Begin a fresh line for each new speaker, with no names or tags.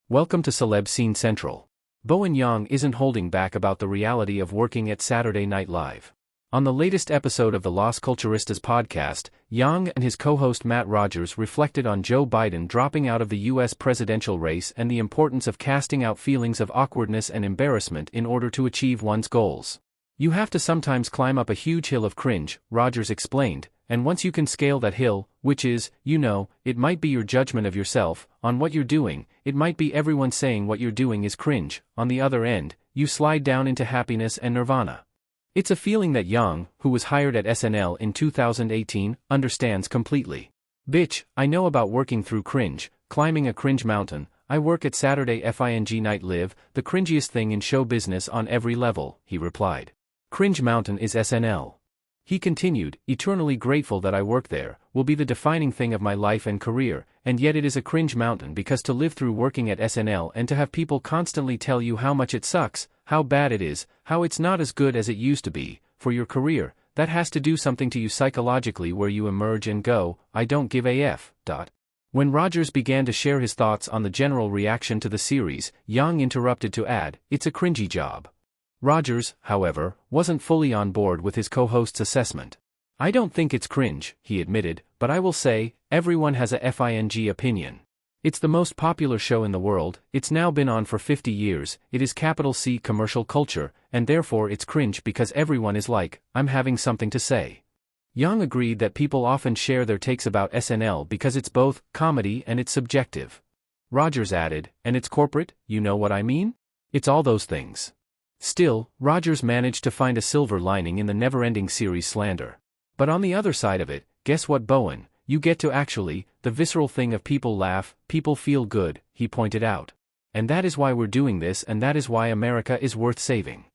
Welcome to Celeb Scene Central. Bowen Yang isn't holding back about the reality of working at Saturday Night Live. On the latest episode of the Los Culturistas podcast, Yang and his co-host Matt Rogers reflected on Joe Biden dropping out of the U.S. presidential race and the importance of casting out feelings of awkwardness and embarrassment in order to achieve one's goals. You have to sometimes climb up a huge hill of cringe, Rogers explained, and once you can scale that hill, which is, it might be your judgment of yourself, on what you're doing, it might be everyone saying what you're doing is cringe, on the other end, you slide down into happiness and nirvana. It's a feeling that Yang, who was hired at SNL in 2018, understands completely. Bitch, I know about working through cringe, climbing a cringe mountain. I work at Saturday FING Night Live, the cringiest thing in show business on every level, he replied. Cringe mountain is SNL. He continued, eternally grateful that I work there, will be the defining thing of my life and career, and yet it is a cringe mountain because to live through working at SNL and to have people constantly tell you how much it sucks, how bad it is, how it's not as good as it used to be, for your career, that has to do something to you psychologically where you emerge and go, I don't give a f. When Rogers began to share his thoughts on the general reaction to the series, Yang interrupted to add, it's a cringy job. Rogers, however, wasn't fully on board with his co-host's assessment. I don't think it's cringe, he admitted, but I will say, everyone has a FING opinion. It's the most popular show in the world, it's now been on for 50 years, it is capital C commercial culture, and therefore it's cringe because everyone is like, I'm having something to say. Yang agreed that people often share their takes about SNL because it's both comedy and it's subjective. Rogers added, and it's corporate, you know what I mean? It's all those things. Still, Rogers managed to find a silver lining in the never-ending series slander. But on the other side of it, guess what, Bowen, you get to actually, the visceral thing of people laugh, people feel good, he pointed out. And that is why we're doing this and that is why America is worth saving.